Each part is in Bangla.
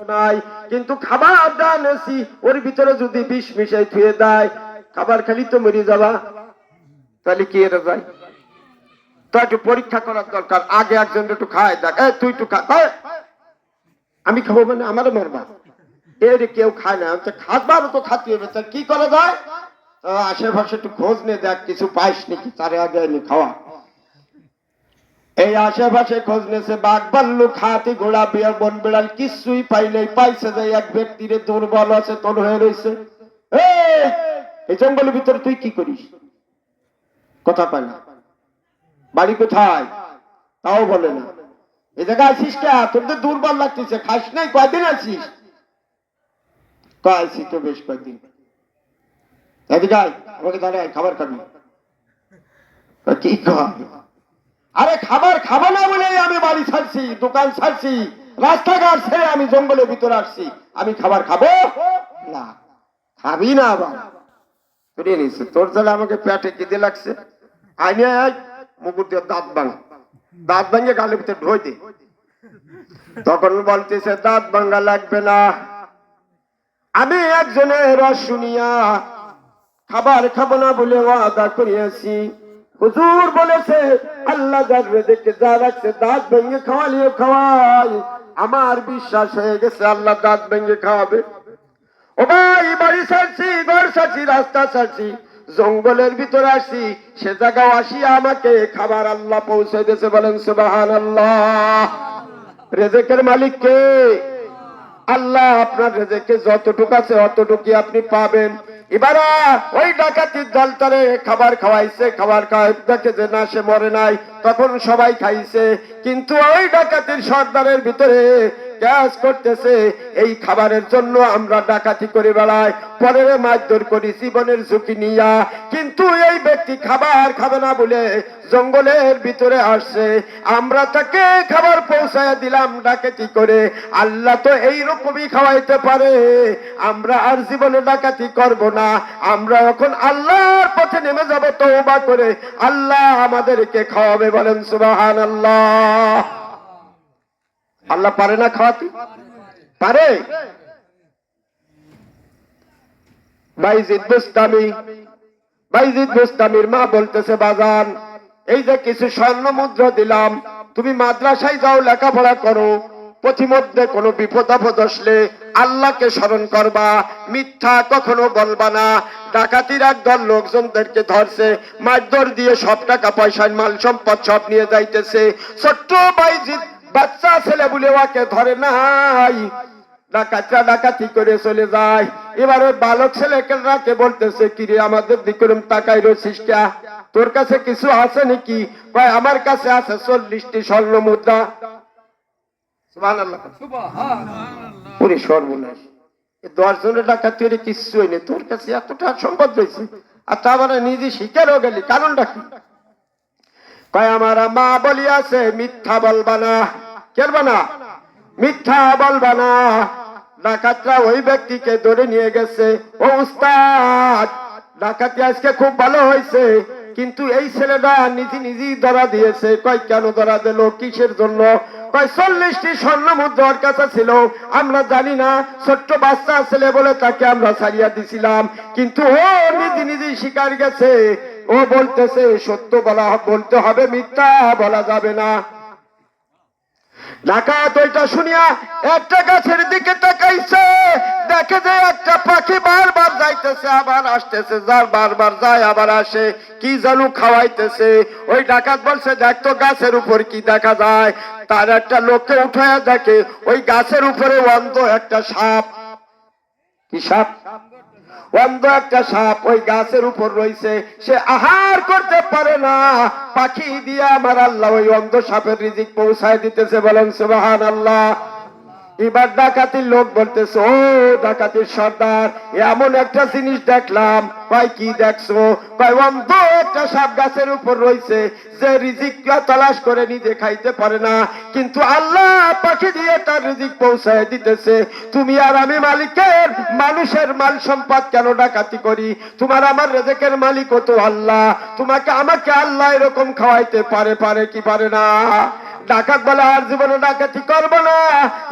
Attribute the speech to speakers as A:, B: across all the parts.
A: নাই, কিন্তু খাবার দানেছি ওর ভিতরে যদি বিষ মিশাই থুয়ে দেয়, খাবার খালি তো মরে যাবা। তাহলে কি এর যায়? তো একটু পরীক্ষা করার দরকার। আগে একজন একটু খায় দেখ, তুই একটু খা। আমি খাবো মানে আমারও মারবা? এর কেউ খায় না, খাবারও তো খাতে হবে। তার কি করা যায়? আশেপাশে একটু খোঁজ নিয়ে দেখ কিছু পাইস নাকি, তারে আগে এনে খাওয়া। এই আশেপাশে খোঁজ নিয়েছে, বাঘ ভাল্লুক হাতি ঘোড়া বিয়ার বন বিড়াল কিছুই পাইলে পাইছে যে এক ব্যক্তির দুর্বল আছে, তোর হয়ে রয়েছে। এই জঙ্গলের ভিতরে তুই কি করিস? কথা পায় না। বাড়ি কোথায় তাও বলে না। এই জায়গায় আছিস কে? তোর তো দুর্বল লাগতেছে, খাস নাই? কয়দিন আছিস? আছি তো বেশ কয়েকদিন। এদিকে আয়, আমাকে দাঁড়ায় খাবার খাবি। কি খাওয়া? আরে খাবার খাবো না বলে আমি বাড়ি ছাড়ছি, দোকান ছাড়ছি, রাস্তাঘাট ছেড়ে আমি জঙ্গলের ভিতরে আসছি। আমি খাবার খাবো না? খাবি না? আবার তোর জন্য আমাকে পেটে কেঁদে লাগছে। আইনে মুকুর দিয়ে দাঁত ভাঙে গালের ভিতরে ঢোই দে। তখন বলতেছে দাঁত ভাঙ্গা লাগবে না, আমি একজনের রস শুনিয়া খাবার খাবো না বলে ওয়াদা করিয়াছি। হুজুর বলেছে আল্লাহ যার রেজেকে যা রাখছে দাঁত ভেঙে খাওয়ালিও খাওয়াই। আমার বিশ্বাস হয়ে গেছে আল্লাহ দাঁত ভেঙে খাওয়াবে। ও ভাই, বাড়ি ছাড়ছি, ঘর ছাড়ছি, রাস্তা ছাড়ছি, জঙ্গলের ভিতরে আসছি, সে জায়গাও আসিয়া আমাকে খাবার আল্লাহ পৌঁছে দিয়েছে। বলেন সুবহানাল্লাহ। রেজেকের মালিক কে? আল্লাহ। আপনার রেজেকে যতটুকু আছে অতটুকুই আপনি পাবেন। এবার ওই ডাকাতির দলটারে খাবার খাওয়াইছে, খাবার খাওয়াই দেখে যে না, সে মরে নাই, তখন সবাই খাইছে। কিন্তু ওই ডাকাতির সর্দারের ভিতরে গ্যাস করতেছে, এই খাবারের জন্য আমরা ডাকাতি করে বেড়াই, পরের মারধর করি জীবনের ঝুঁকি নিয়া। কিন্তু এই ব্যক্তি খাবার খাবে না বলে জঙ্গলের ভিতরে আসছে, আমরা তাকে খাবার পৌঁছায় দিলাম ডাকাতি করে। আল্লাহ তো এইরকমই খাওয়াইতে পারে। আমরা আর জীবনে ডাকাতি করব না, আমরা এখন আল্লাহর পথে নেমে যাব তওবা করে, আল্লাহ আমাদেরকে খাওয়াবে। বলেন সুবহানাল্লাহ। আল্লাহ পারে না খাওয়াতে? পারে। বাইজিদ বুস্তামির মা বলতেছে, বাজান এই যে কিছু স্বর্ণ মুদ্রা দিলাম, তুমি মাদ্রাসায় যাও, লেখাপড়া করো, পথিমধ্যে কোনো বিপদ আপদ আসলে আল্লাহকে স্মরণ করবা, মিথ্যা কখনো বলবা না। ডাকাতির একদল লোকজনদেরকে ধরছে, মারধর দিয়ে সব টাকা পয়সা মাল সম্পদ সব নিয়ে যাইতেছে। ছোট্ট বাইজিদ বাচ্চা ছেলে বলে ওকে ধরে নাই, ডাকাতরা ডাকাতি করে চলে যায়। এবার ওই বালক ছেলেকে বলতেছে, কিরে আমাদের দিকে তাকাই রয়েছিস কে? তোর কাছে কিছু আছে নাকি? কয় আমার কাছে আছে 40টি স্বর্ণ মুদ্রা। সুবহানাল্লাহ। পুরি সর্বনাশ, 10 জনের ডাকাতি হলে কিছু হয়নি, তোর কাছে এতটা সম্পদ রয়েছে, আর তা মানে নিজে শিকারও গেলি, কারণটা কি? কয় আমার মা বলিয়াছে মিথ্যা বলবা না। কেরবা না? মিথ্যা বলবা না। ডাকাতরা ওই ব্যক্তিকে ধরে নিয়ে গেছে। ও উস্তাদ, ডাকাতি আজকে খুব ভালো হয়েছে, কিন্তু এই ছেলেটা নিজেই ধরা দিয়েছে। কয় কেন ধরা দিল, কিসের জন্য? কয় 40টি স্বর্ণ মুদ্রা ওর কাছে ছিল, আমরা জানি না, ছোট্ট বাচ্চা ছেলে বলে তাকে আমরা ছাড়িয়া দিছিলাম, কিন্তু ও নিজেই শিকার গেছে। ও বলতেছে সত্য বলতে হবে, মিথ্যা বলা যাবে না। ডাকাত ওইটা শুনিয়া একটা গাছের দিকে তাকাইছে, দেখে যে একটা পাখি বারবার যাইতেছে আবার আসতেছে, যার বারবার যায় আবার আসে, কি জানু খাওয়াইতেছে। ওই ডাকাত বলছে, দেখ তো গাছের উপর কি দেখা যায়। তার একটা লোককে উঠায়া দেখে ওই গাছের উপরে অন্ধ একটা সাপ। কি সাপ? অন্ধ একটা সাপ ওই গাছের উপর রয়েছে, সে আহার করতে পারে না, পাখি দিয়ে আমার আল্লাহ ওই অন্ধ সাপের রিজিক পৌঁছায় দিতেছে। বলেন সুবহানাল্লাহ। এবার ডাকাতির লোক বলতেছে, ও ডাকাতির সর্দার, এমন একটা জিনিস দেখলাম। কয় কি দেখছো? কয় অন্ধ একটা সাপ গাছের উপর রয়েছে, যে রিজিক তালাশ করে নিজে খাইতে পারে না, কিন্তু আল্লাহ পাখি দিয়ে তার রিজিক পৌঁছায় দিতেছে। তুমি আর আমি মালিকের মানুষের মাল সম্পদ কেন ডাকাতি করি? তোমার আমার রিজিকের মালিক তো আল্লাহ, তোমাকে আমাকে আল্লাহ এরকম খাওয়াইতে পারে কি পারে না? ডাকাত বলে আর জীবনে ডাকাতি করব না,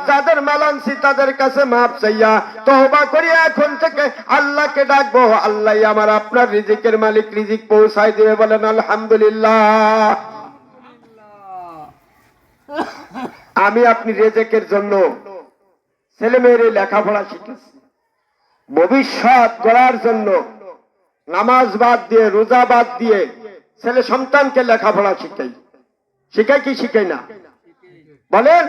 A: যাদের মালানছি তাদের কাছে মাপ চাইয়া তওবা করি এখন থেকে আল্লাহকে ডাকবো, আল্লাহ আমার আপনার রিজিকের মালিক, রিজিক পৌঁছায় দিবে। বলেন আলহামদুলিল্লাহ। আমি আপনি রিজিকের জন্য ছেলে মেয়ের লেখাপড়া শিখেছি, ভবিষ্যৎ গড়ার জন্য নামাজ বাদ দিয়ে রোজা বাদ দিয়ে ছেলে সন্তানকে লেখাপড়া শিখাই, শিখাই কি শিখাই না বলেন?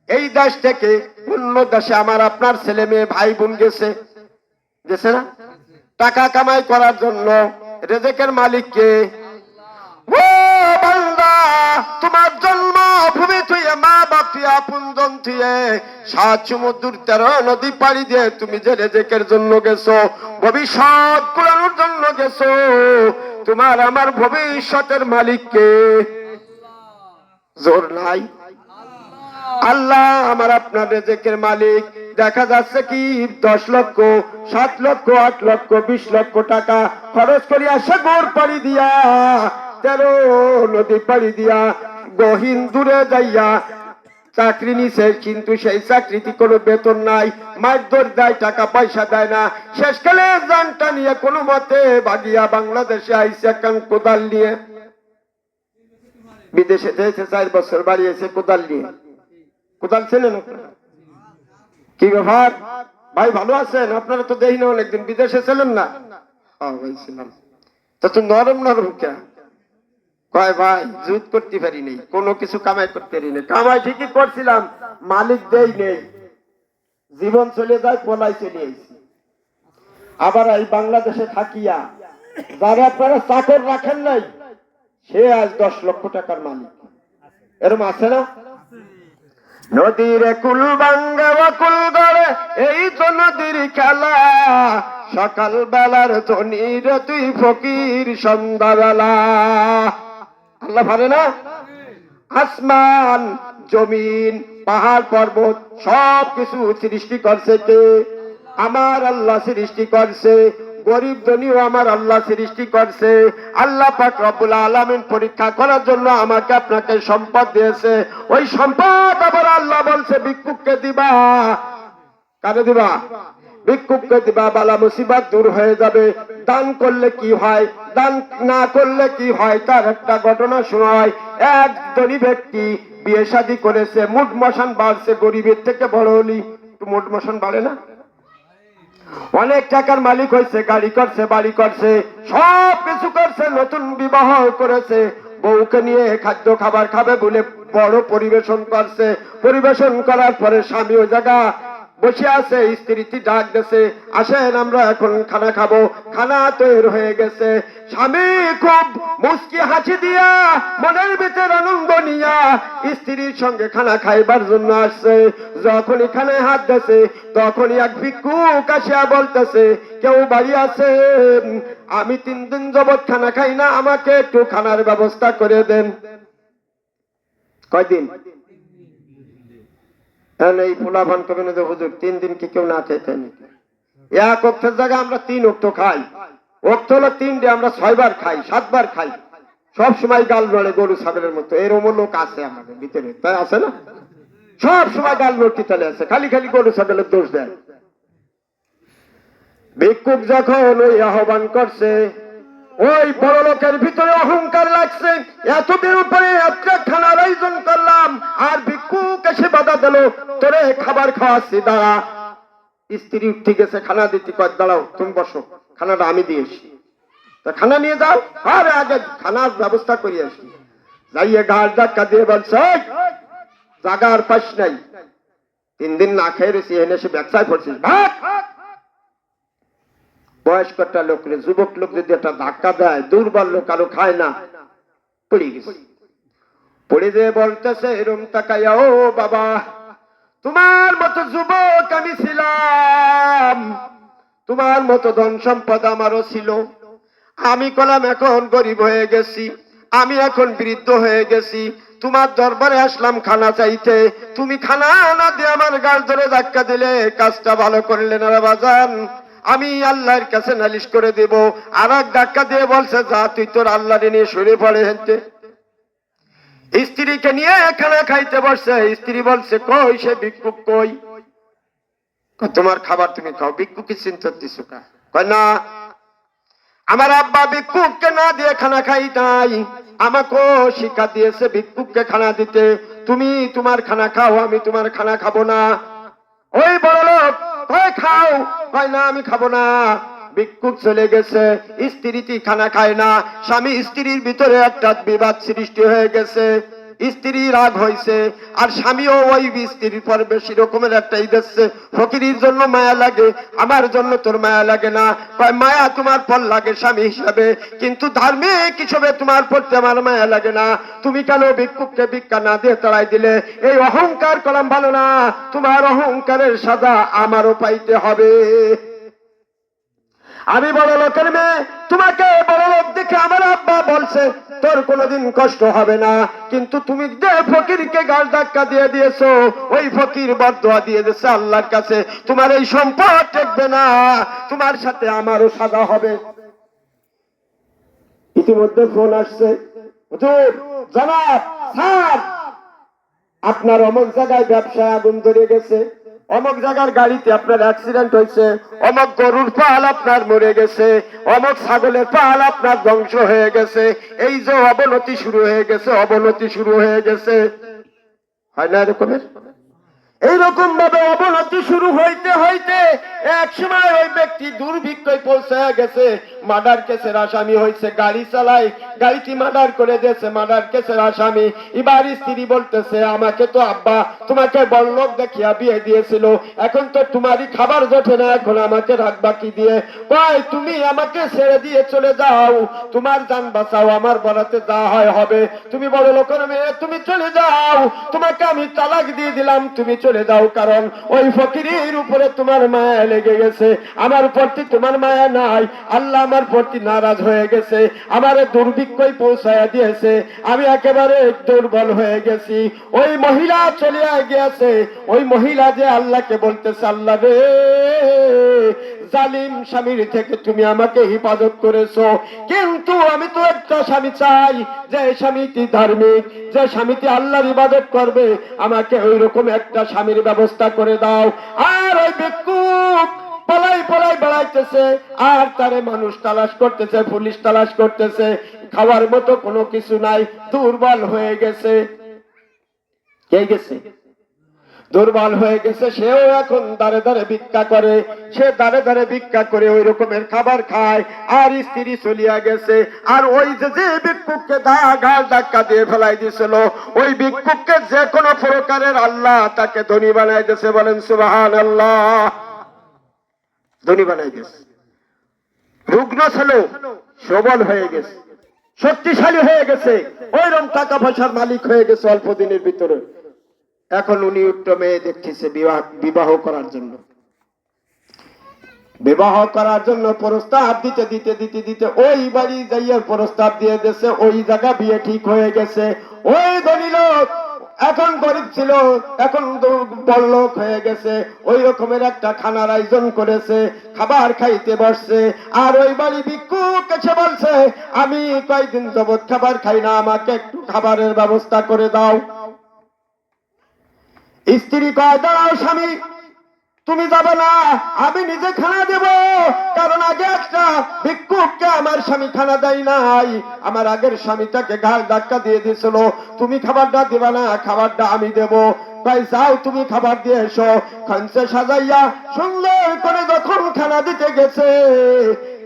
A: এই দেশ থেকে অন্য দেশে আমার আপনার ছেলে মেয়ে ভাই বোন গেছে, গেছে না? টাকা কামাই করার জন্য। রিজিকের মালিককে ও বান্দা, তোমার জন্ম ভূমি থুয়ে মা বাপ থুয়ে আপনজন থুয়ে 7 সমুদ্র 13 নদী পাড়ি দিয়ে তুমি যে রিজিকের জন্য গেছো, ভবিষ্যৎ কুলানোর জন্য গেছো, তোমার আমার ভবিষ্যতের মালিককে জোর নাই? আল্লাহ আমার আপনার রিজিকের মালিক। দেখা যাচ্ছে কি 10 লক্ষ 7 লক্ষ 8 লক্ষ 20 লক্ষ টাকা খরচ করিয়া সাগর পাড়ি দিয়া 13 নদী পাড়ি দিয়া গহীন দূরে যাইয়া চাকরি নিছে, কিন্তু সেই চাকরিতে কোনো বেতন নাই, মারধর দেয়, টাকা পয়সা দেয় না। শেষকালে জানটা নিয়ে কোনো মতে ভাগিয়া বাংলাদেশে আইসে একখান কোদাল নিয়ে। বিদেশে যেয়েছে 4 বছর বাড়িয়েছে কোদাল নিয়ে। কোদাল ছিলেন কি ব্যাপার ভাই, ভালো আছেন? আপনারা তো দেখি না অনেকদিন, বিদেশে ছিলেন না? ভাই ছিলাম। তো নরম নরম কে কয় ভাই, জুত করতে পারি নেই, কোনো কিছু কামাই করতে পারি নেই। কামাই ঠিকই করছিলাম, মালিক দেই নেই, জীবন চলে যায়, পলাই চলে আইছি। আবার এই বাংলাদেশে থাকিয়া যারা আপনারা চাকর রাখেন নাই, সে আজ 10 লক্ষ টাকার মালিক। এরকম আছে না? নদীর কুল ভাঙ্গা কুল গড়ে, এই তো নদীর খেলা, সকাল বেলার ধনীর তুই ফকির সন্ধ্যাবেলা। আল্লাহ ভালো না? আসমান জমিন পাহাড় পর্বত সব কিছু সৃষ্টি করছে কে? আমার আল্লাহ সৃষ্টি করছে। গরিব ধনীও আমার আল্লাহ সৃষ্টি করছে। আল্লাহ পাক রব্বুল আলামিন পরীক্ষা করার জন্য আমাকে আপনাকে সম্পদ দিয়েছে। ওই সম্পদ আবার আল্লাহ বলছে ভিক্ষুককে দিবা। কারে দিবা? ভিক্ষুককে দিবা, বালা মুসিবত দূর হয়ে যাবে। দান করলে কি হয়, দান না করলে কি হয়, তার একটা ঘটনা শোনায়। এক ধনী ব্যক্তি বিয়ে শাদী করেছে, মুঠ মশান বাড়ছে, গরিবের থেকে বড় হলি একটু মুঠ মশান বাড়ে না? অনেক টাকার মালিক হয়েছে, গাড়ি করছে, বাড়ি করছে, সব কিছু করছে, নতুন বিবাহ করেছে, বউকে নিয়ে খাদ্য খাবার খাবে বলে বড় পরিবেশন করছে। পরিবেশন করার পরে স্বামী ওই জায়গা বসে আছে, স্ত্রীটি ডাক দিয়েছে, আসেন আমরা এখন খানা খাবো। খানা তৈরি হয়ে গেছে। স্বামী খুব মুস্কি হাসি দিয়া মনের ভিতর আনন্দ নিয়া স্ত্রীর সঙ্গে খানা খাইবার জন্য আসছে। যখনই খানায় হাত দিয়েছে, তখনই এক ভিক্ষুক আসিয়া বলতেছে, কেউ বাড়ি আছে? আমি 3 দিন যাবৎ খানা খাই না, আমাকে একটু খানার ব্যবস্থা করে দেন। কয়দিন? এই পোলাভান কবে না হুজুর 3 দিন কি কেউ না খেতে নাকি? এক অক্টের জায়গায় আমরা 3 অক্ট খাই। অক্ট হলো 3টে, আমরা 6 বার খাই, 7 বার খাই, সব সময় গাল নড়ে গরু ছাগলের মতো। এরকম লোক আছে আমাদের ভিতরে, তাই আছে না? সব সময় গাল নড়তে চলে আছে, খালি খালি গরু ছাগলের দোষ দেয়। ভিক্ষুক যখন ওই আহ্বান করছে, ওই বড় লোকের ভিতরে অহংকার লাগছে, এতদিন পরে একটা খানার আয়োজন করলাম আর ভিক্ষুক এসে বাধা দিল, তোরে খাবার খাওয়াচ্ছি, দাঁড়া। স্ত্রী উঠে গেছে, খানা দিতে, কয় দাঁড়াও, তুমি বসো, খানাটা আমি দিয়েছি। তা খানা নিয়ে যাও, আর আগে খানার ব্যবস্থা করি আসি। যাইয়ে ঘাট ধাক্কা দিয়ে বলছে, জাগার পাস নাই, 3 দিন না খেয়ে রয়েছি, এনে সে ব্যবসায় করছিস, ভাগ। বয়স্ক একটা লোক, যুবক লোক যদি একটা ধাক্কা দেয়, দুর্বল লোক আরো খায় না, পড়ে গেছে। পড়ে যেয়ে বলতেছে এরম তাকাইয়া, ও বাবা, তোমার মতো যুবক আমি ছিলাম, তোমার মতো ধন সম্পদ আমারও ছিল। আমি কলাম এখন গরিব হয়ে গেছি, আমি এখন বৃদ্ধ হয়ে গেছি, তোমার দরবারে আসলাম খানা চাইতে। তুমি খানা না দিয়ে আমার গাল ধরে ধাক্কা দিলে, কাজটা ভালো করলে না বাজান, আমি আল্লাহর কাছে নালিশ করে দেব। আর এক ধাক্কা দিয়ে বলছে, যা তুই তোর আল্লাহরে নিয়ে সরে পড়ে হেঁটে। স্ত্রীকে নিয়ে খানা খাইতে বসছে। স্ত্রী বলছে, কই সে ভিক্ষুক কই? তোমার খাবার তুমি খাও, ভিক্ষুককে চিন্তা দিছো কা? কয় না, আমার আব্বা ভিক্ষুককে না দিয়ে খানা খাই নাই, আমাকেও শিক্ষা দিয়েছে ভিক্ষুককে খানা দিতে। তুমি তোমার খানা খাও, আমি তোমার খানা খাবো না। ওই বড় লোক কয় খাও, কয় না আমি খাবো না। ভিক্ষুক চলে গেছে, স্ত্রীটি খানা খায় না। স্বামী স্ত্রীর ভিতরে একটা বিবাদ সৃষ্টি হয়ে গেছে। স্ত্রী রাগ হয়েছে, আর স্বামীও ওই স্ত্রীর পর বেশি রকমের একটা দিচ্ছে, ফকিরির জন্য মায়া লাগে, আমার জন্য তোর মায়া লাগে না। কয় মায়া তোমার পর লাগে স্বামী হিসাবে, কিন্তু ধার্মিক হিসেবে তোমার প্রতি আমার মায়া লাগে না। তুমি কেন ভিক্ষুককে ভিক্ষা না দিয়ে তাড়াই দিলে? এই অহংকার করাম ভালো না, তোমার অহংকারের সাজা আমারও পাইতে হবে। আমি বড় লোকের মেয়ে, তোমাকে বড় লোক দেখে আমার আব্বা বলছে তোর কোনোদিন কষ্ট হবে না, কিন্তু তুমি যে ফকিরকে গাল ধাক্কা দিয়ে দিয়েছো, ওই ফকির বদদোয়া দিয়ে দিয়েছে আল্লাহর কাছে, তোমার এই সম্পদ টেকবে না, তোমার সাথে আমারও সাজা হবে। ইতিমধ্যে ফোন আসছে, হুজুর, জনাব, স্যার, আপনার অমুক জায়গায় ব্যবসায় আগুন ধরে গেছে, অমুক জায়গার গাড়িতে আপনার অ্যাক্সিডেন্ট হয়েছে, অমুক গরুর পাল আপনার মরে গেছে, অমুক ছাগলের পাল আপনার ধ্বংস হয়ে গেছে। এই যে অবনতি শুরু হয়ে গেছে, অবনতি শুরু হয়ে গেছে, হয় না এরকমের? এইরকম ভাবে অবনতি শুরু হইতে হইতে এক সময় ওই ব্যক্তি দুর্ভিক্ষয় পৌঁছে গেছে, মার্ডার কেসের আসামি হয়েছে। গাড়ি চালায়, গাড়িটি মার্ডার করে দিয়েছে, মার্ডার কেসের আসামি। এবার স্ত্রী বলতেছে, আমাকে তো আব্বা তোমাকে বড়লোক দেখিয়া বিয়ে দিয়েছিল, এখন তো তোমারই খাবার জোটে না, এখন আমাকে রাখবা কি দিয়ে? কয় তুমি আমাকে ছেড়ে দিয়ে চলে যাও, তোমার জান বাঁচাও, আমার বলাতে যা হয় হবে। তুমি বড় লোকের মেয়ে, তুমি চলে যাও, তোমাকে আমি তালাক দিয়ে দিলাম, তুমি চলে যাও। কারণ ওই ফকিরের উপরে তোমার মায়া লেগে গেছে, আমার প্রতি তোমার মায়া নাই। আল্লাহ আমার প্রতি নারাজ হয়ে গেছে, আমার দুর্ভিক্ষই পৌঁছায়া দিয়েছে, আমি একেবারে দুর্বল হয়ে গেছি। ওই মহিলা চলে গিয়েছে, ওই মহিলা যে আল্লাহকে বলতেছে, আল্লাহ রে, জালিম স্বামীর থেকে তুমি আমাকে হেফাজত করেছো, কিন্তু আমি তো একটা স্বামী চাই, যে স্বামীটি ধার্মিক, যে স্বামীটি আল্লাহর ইবাদত করবে, আমাকে ওই রকম একটা স্বামীর ব্যবস্থা করে দাও। আর ওই ভিক্ষুক পলাই পলাই বেড়াইতেছে, আর তারে মানুষ তালাশ করতেছে, পুলিশ তালাশ করতেছে, খাওয়ার মতো কোনো কিছু নাই, দুর্বল হয়ে গেছে। কে গেছে? দুর্বল হয়ে গেছে। সেও এখন দাঁড়ে দাঁড়ে ভিক্ষা করে, সে দাঁড়ে দাঁড়ে ভিক্ষা করে ওই রকমের খাবার খায়। আর স্ত্রী চলিয়া গেছে। আর ওই যে ভিক্ষুককে গাল ধাক্কা দিয়ে ফেলাই দিয়েছিল, ওই ভিক্ষুককে যে কোনো প্রকারের আল্লাহ তাকে ধনী বানাই দিয়েছে। বলেন সুবহানাল্লাহ। ধনী বানাই দিয়েছে। রুগ্ন ছিল, সবল হয়ে গেছে, শক্তিশালী হয়ে গেছে, ওইরকম টাকা পয়সার মালিক হয়ে গেছে অল্প দিনের ভিতরে। এখন উনি একটা মেয়ে দেখতেছে বিবাহ করার জন্য, বিবাহ করার জন্য প্রস্তাব দিতে দিতে দিতে দিতে ওই বাড়ি যাইয়া প্রস্তাব দিয়ে দিয়েছে, ওই জায়গা বিয়ে ঠিক হয়ে গেছে। ওই ধনী লোক এখন গরিব ছিল, এখন বড়লোক হয়ে গেছে, ওই রকমের একটা খানার আয়োজন করেছে, খাবার খাইতে বসছে। আর ওই বাড়ি ভিক্ষুক এসে বলছে, আমি কয়েকদিন যাবৎ খাবার খাই না, আমাকে একটু খাবারের ব্যবস্থা করে দাও। স্ত্রী কয়, দাঁড়াও স্বামী, তুমি যাবে না, আমি নিজে খানা দেব। কারণ আগে একটা ভিক্ষুককে আমার স্বামী খানা দেয় নাই, আমার আগের স্বামীটাকে ঘাড় ধাক্কা দিয়ে দিয়েছিল, তুমি খাবারটা দিবা না, খাবারটা আমি দেব। তাই যাও, তুমি খাবার দিয়ে এসো। খানসে সাজাইয়া সুন্দর করে যখন খানা দিতে গেছে,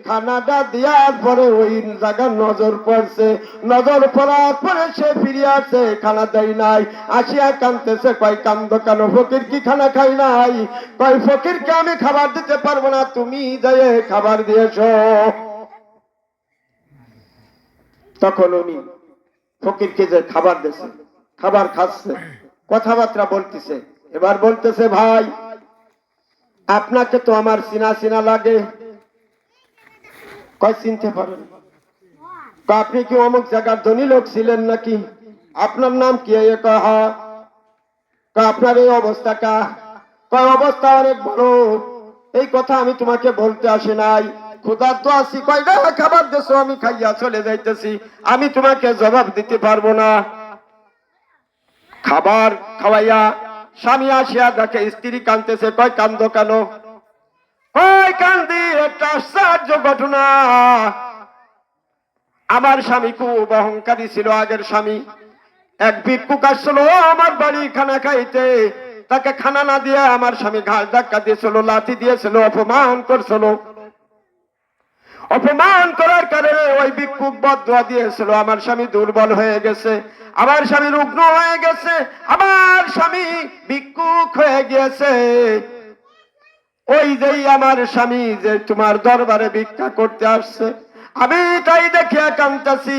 A: খানাটা দেওয়ার পরে ওই জায়গার নজর পড়ছে, নজর পড়ার পরে সে ফিরে আসছে, খানা দেয় নাই। আসিয়া কাঁদতেছে, কয় কান্দ কেন, ফকির কি খানা খাই নাই? কয় ফকিরকে আমি খাবার দিতে পারবো না, তুমি যাই খাবার দিয়েছো। তখন উনি ফকিরকে যে খাবার দিয়েছে, খাবার খাচ্ছে, কথাবার্তা বলতেছে। এবার বলতেছে, ভাই আপনাকে তো আমার চিনা চিনা লাগে। কয় চিনতে পারেন? আপনি কি অমুক জায়গার ধনী লোক ছিলেন নাকি? আপনার নাম কি? আপনার এই অবস্থা কা? কয় অবস্থা অনেক বড়, এই কথা আমি তোমাকে বলতে আসি নাই, ক্ষুধার্ত আছি। কয় না, খাবার দেছো, আমি খাইয়া চলে যাইতেছি, আমি তোমাকে জবাব দিতে পারবো না। খাবার খাওয়াইয়া স্বামী আসিয়া দেখে স্ত্রী কাঁদতেছে। কয় কান্দো কেন? কয় কান্দি একটা আশ্চর্য ঘটনা। আমার স্বামী খুব অহংকারী ছিল, আগের স্বামী। এক ভিক্ষুক আসছিল আমার বাড়ি খানা খাইতে, তাকে খানা না দিয়ে আমার স্বামী ঘাস ধাক্কা দিয়েছিল, লাঠি দিয়েছিল, অপমান করছিল। অপমান করার কারণে ওই ভিক্ষুক বদদুয়া দিয়েছিল। আমার স্বামী দুর্বল হয়ে গেছে, আমার স্বামী রুগ্ন হয়ে গেছে, আমার স্বামী ভিক্ষুক হয়ে গিয়েছে। ওই যেই আমার স্বামী যে তোমার দরবারে ভিক্ষা করতে আসছে, আমি তাই দেখে কাঁদতেছি,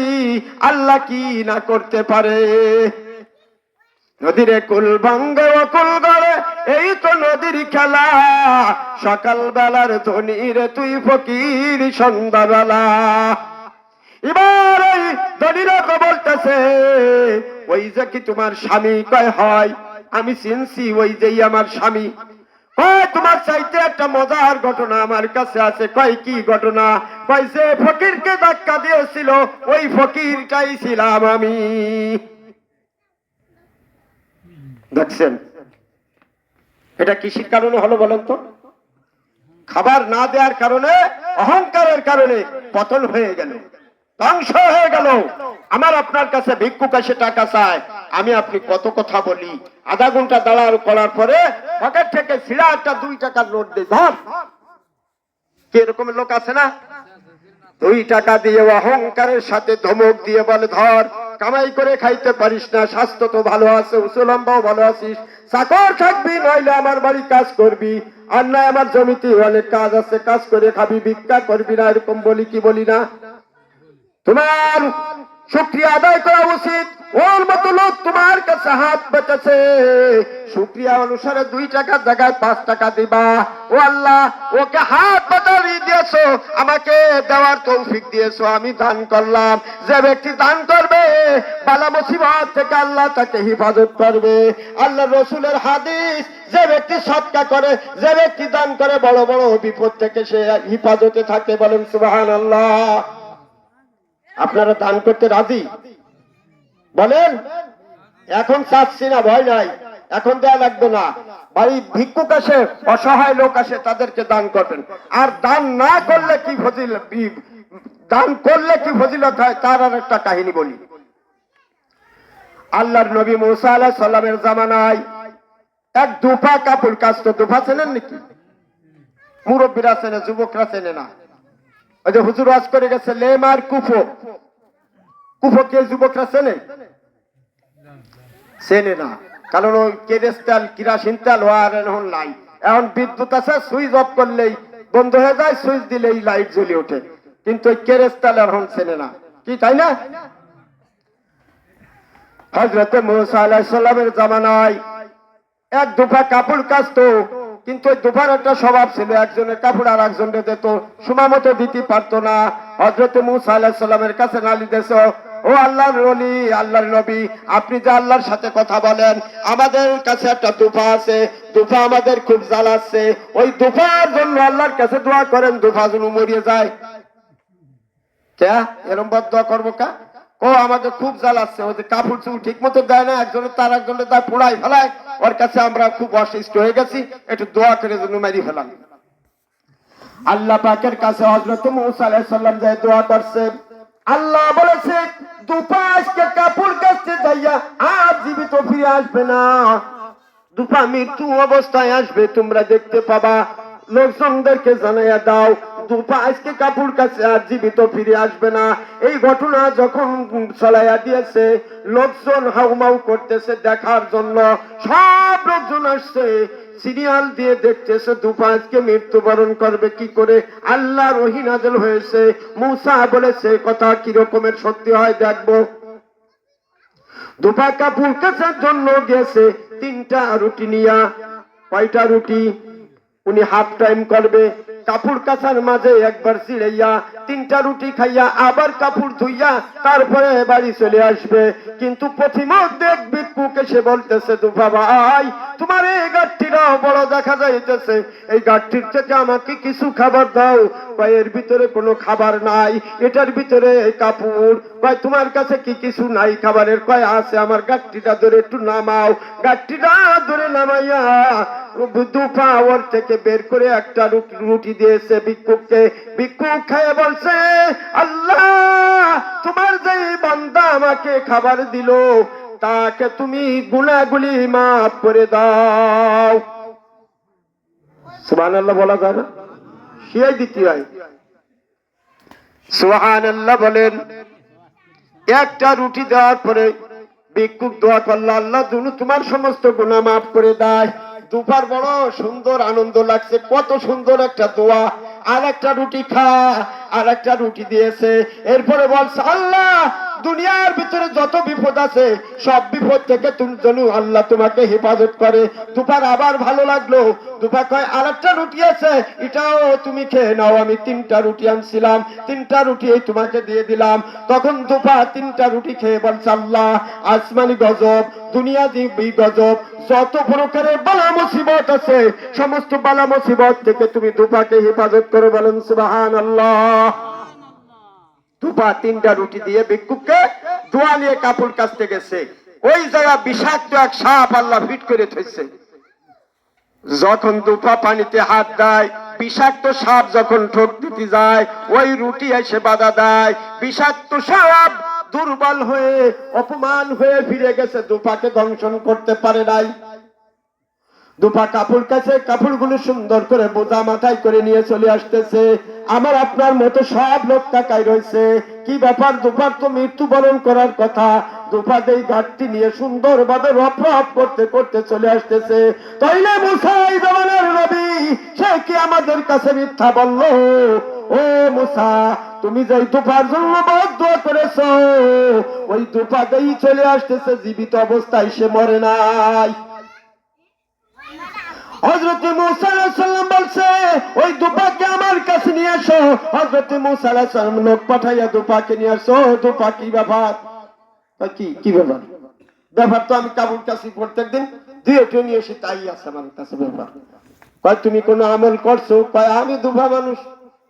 A: আল্লাহ কি না করতে পারে। নদীরে কুল ভাঙ্গে ও কুল গড়ে, এই তো নদীর খেলা। সকাল বেলার ধনীরে তুই ফকির সন্ধ্যাবেলা। এবার এই ধনীরা তো বলতেছে, ওই যে কি তোমার স্বামী? কয় হয়, আমি চিনছি, ওই যেই আমার স্বামী। কয় তোমার চাইতে একটা মজার ঘটনা আমার কাছে আছে। কয় কি ঘটনা? কয় যে ফকিরকে ধাক্কা দিয়েছিল ওই ফকিরটাই ছিলাম আমি। দেখছেন এটা কিসের কারণে হলো বলেন তো? খাবার না দেওয়ার কারণে, অহংকারের কারণে পতন হয়ে গেল, ধ্বংস হয়ে গেল। আমার আপনার কাছে ভিক্ষুক এসে টাকা চায়, আমি আপনি কত কথা বলি, আধা ঘন্টা দাঁড়ার করার পরে পকেট থেকে ছিঁড়া একটা 2 টাকার নোট দিয়ে ধর। কি এরকমের লোক আছে না? 2 টাকা দিয়ে অহংকারের সাথে ধমক দিয়ে বলে, ধর, কামাই করে খাইতে পারিস না, স্বাস্থ্য তো ভালো আছে, উঁচু লম্বাও ভালো আছিস, চাকর থাকবি, নইলে আমার বাড়ি কাজ করবি, আর নয় আমার জমিতে অনেক কাজ আছে, কাজ করে খাবি, ভিক্ষা করবি না। এরকম বলি কি বলি না? তোমার শুকরিয়া আদায় করা উচিত। ওর মতো লোক তোমার কাছে হাত পেতেছে, শুকরিয়া অনুসারে 2 টাকার জায়গায় 5 টাকা দিবা। ও আল্লাহ, ওকে হাত পাতারি দিয়েছো, আমাকে দেওয়ার তৌফিক দিয়েছো, আমি দান করলাম। যে ব্যক্তি দান করবে, বালা মুসিবত থেকে আল্লাহ তাকে হেফাজত করবে। আল্লাহ রসুলের হাদিস, যে ব্যক্তি সদকা করে, যে ব্যক্তি দান করে, বড় বড় বিপদ থেকে সে হেফাজতে থাকে। বলেন সুবহানাল্লাহ। আপনারা দান করতে রাজি? বলেন। এখন চাচ্ছি না, ভয় নাই, এখন দেয়া লাগবে না। বাড়ি ভিক্ষুক আসে, অসহায় লোক আসে, তাদেরকে দান করবেন। আর দান না করলে কি ফজিলত, দান করলে কি ফজিলত হয় তার আর একটা কাহিনী বলি। আল্লাহর নবী মুসা আলাইহিস সালামের জামানায় এক দুফা কাপড় কাচতো। দুফা চেনেন নাকি? মুরব্বীরা চেনে, যুবকরা চেনে না। ওই যে হুজুর ওয়াজ করে গেছে, লেম আর কুফো। কুফো কে যুবকরা চেনে? চেনে না, কারণ ওই কেরোসিন কিরাসিন তেল আর এখন নাই। এখন বিদ্যুৎ আছে, সুইচ অফ করলেই বন্ধ হয়ে যায়, সুইচ দিলেই লাইট জ্বলে ওঠে। কিন্তু ওই কেরোসিন তেল এখন চেনে না, কি তাই না? হযরত মুসা আলাইহিস সালামের জামানায় এক দুফা কাপড় কাচতো, কিন্তু ওই দুফার একটা স্বভাব ছিল, একজনের কাপড় আর একজনের দিত, সময় মতো দিতে পারতো না। হযরত মুসা আলাইহিস সালামের কাছে নালিশ, ও আল্লাহর ওলি, আল্লাহর নবী, আপনি যে আল্লাহর সাথে কথা বলেন, আমাদের কাছে একটা দুফা আছে, দুফা আমাদের খুব জ্বালাচ্ছে, ওই দুফার জন্য আল্লাহর কাছে দোয়া করেন, দুফা যেন মরিয়ে যায়। কে এরকম বদদোয়া করবো? কা ও আমাকে খুব জ্বালাচ্ছে, ওদের কাপড় চুল ঠিক মতো দেয় না, একজনের তার একজনের তার পোড়াই ফেলায়, ওর কাছে আমরা খুব অসুস্থ হয়ে গেছি, একটু দোয়া করে যেন মারি ফেলাম। আল্লাহ পাকের কাছে হযরত মুসা আলাইহিস সালাম যায় দোয়া করছে। আল্লাহ বলেছে, দুফা আজকে কাপড় কাচতে যাইয়া আর জীবিত ফিরে আসবে না, দুফা মৃত্যু অবস্থায় আসবে, তোমরা দেখতে পাবা, লোকজনদেরকে জানাইয়া দাও, দুফা আজকে কাপড় কাছে আর জীবিত ফিরে আসবে না। এই ঘটনা যখন ছড়াইয়া দিয়েছে, লোকজন হাউমাউ করতেছে দেখার জন্য, সব লোকজন আসছে, সিরিয়াল দিয়ে দেখতেছে দুফা আজকে মৃত্যুবরণ করবে কি করে। আল্লাহর ওহী নাযিল হয়েছে, মুসা বলেছে কথা কি রকমের সত্যি হয় দেখবো। দুফা কাপড় কাচার জন্য গেছে 3টা রুটি নিয়া। কয়টা রুটি? উনি হাফ টাইম করবে, কাপড় কাচার মাঝে একবার ছিড়াইয়া 3টা রুটি খাইয়া আবার কাপড় ধুইয়া তারপরে বাড়ি চলে আসবে। কিন্তু পথিমধ্যে এক ভিক্ষুক এসে বলতেছে, দুফা ভাই তোমার এই গাঠটিটাও বড় দেখা যাইতেছে, এই গাঠটির থেকে আমাকে কিছু খাবার দাও। ভাই এর ভিতরে কোনো খাবার নাই, এটার ভিতরে কাপড়। ভাই তোমার কাছে কি কিছু নাই খাবারের? কয় আছে, আমার গাঠটিটা ধরে একটু নামাও। গাঠটিটা ধরে নামাইয়া দুফা ওর থেকে বের করে একটা রুটি দিয়েছে ভিক্ষুককে। ভিক্ষুক খেয়ে বলছে, আল্লাহ তোমার যে বান্দা আমাকে খাবার দিল তাকে তুমি গুনাহগুলি মাফ করে দাও। সুবহানাল্লাহ বলা যায় না? শিয়াই দিতে হয়। সুবহানাল্লাহ বলেন। একটা রুটি দেওয়ার পরে ভিক্ষুক দোয়া করলো, আল্লাহ তোমার সমস্ত গুনাহ মাফ করে দেয়। দুপার বড় সুন্দর আনন্দ লাগছে, কত সুন্দর একটা দোয়া। আর একটা রুটি খা, আর একটা রুটি দিয়েছে। এরপরে বলছে, আল্লাহ দুনিয়ার ভিতরে যত বিপদ আছে সব বিপদ থেকে তুমি যেন আল্লাহ তোমাকে হেফাজত করে। দুপার আবার ভালো লাগলো। দুপা কয় আর একটা রুটি আছে, এটাও তুমি খেয়ে নাও। আমি 3টা রুটি আনছিলাম, 3টা রুটি এই তোমাকে দিয়ে দিলাম। তখন দুপা 3টা রুটি খেয়ে বলছে, আল্লাহ আসমানি গজব, দুনিয়া দিবি গজব, যত প্রকারের বালা মুসিবত আছে সমস্ত বালা মুসিবত থেকে তুমি দুপাকে হেফাজত করে। বলেন সুবহানাল্লাহ। দুপা 3টা রুটি দিয়ে ভিক্ষুককে দোয়া নিয়ে কাপড় কাচতে গেছে। ওই জায়গা বিষাক্ত এক সাপ আল্লাহ ফিট করে থইছে। যখন দুপা পানিতে হাত দেয়, বিষাক্ত সাপ যখন ঠোক দিতে যায়, ওই রুটি এসে বাধা দেয়। বিষাক্ত সাপ দুর্বল হয়ে অপমান হয়ে ফিরে গেছে, দুপাকে দংশন করতে পারে নাই। দুপা কাপড় কাছে কাপড়গুলো সুন্দর করে বোঝা মাথায় করে নিয়ে চলে আসতেছে। আমার আপনার মতো সব লোক তাকাই রয়েছে, কি ব্যাপার? দুপার তো মৃত্যুবরণ করার কথা। দুপা এই ঘাটটি নিয়ে সুন্দর ভাবে রফ রফ করতে করতে চলে আসতেছে। তাইলে মুসা এই জামানার নবী, সে কি আমাদের কাছে মিথ্যা বললো? ও মুসা, তুমি যে দুপার জন্য দোয়া করেছো, ওই দুপা দেই চলে আসতেছে জীবিত অবস্থায়, সে মরে নাই। হযরত মুসা আলাইহিস সালাম বলছে, ওই দুপাকে আমার কাছে নিয়ে আসো। হযরত মুসা আলাইহিস সালাম লোক পাঠাইয়া দুপাকে নিয়ে আসো। দুপা কি ব্যাপার? কি কি ব্যাপার? ব্যাপার তো আমি কাপড় কাছি প্রত্যেকদিন ধুয়ে নিয়ে এসে তাই আছে আমার কাছে ব্যাপার। কয় তুমি কোনো আমল করছো? কয় আমি দুপা মানুষ,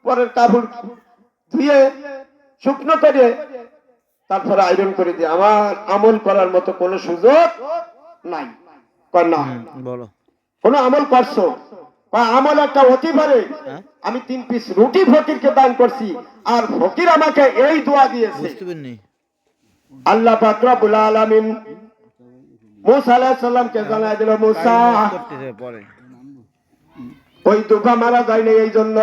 A: পরের কাপড় ধুয়ে শুকনো করে তারপরে আয়রন করে দিই, আমার আমল করার মতো কোনো সুযোগ নাই। কয় না, বলো কোন আমল করছো? আমল একটা হতে পারে, আমি 3 পিস রুটি ফকিরকে দান করছি, আর ফকির আমাকে এই দোয়া দিয়েছে। আল্লাহ পাক রব্বুল আলামিন মুসা আলাইহিস সালামকে জানায় দিল, মুসা ওই দুপা মারা যায়নি, এই জন্য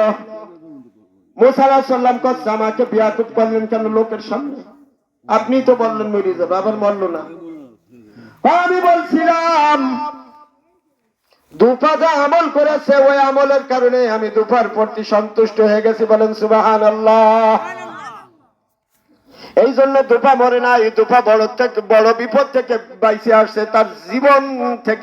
A: মুসা আলাইহিস সালাম কচ্ছে আমাকে বিয়াকুত করলেন কেন লোকের সামনে? আপনি তো বললেন মরে যাবে, আবার মরল না। আমি বলছিলাম দুপা যা আমল করেছে ওই আমলের কারণে আমি দুপার প্রতি সন্তুষ্ট হয়ে গেছি। বলেন সুবহানাল্লাহ। এই জন্য দুপা মরে না, এই দুপা বড় বিপদ থেকে বাইসে আসছে, তার জীবন থেকে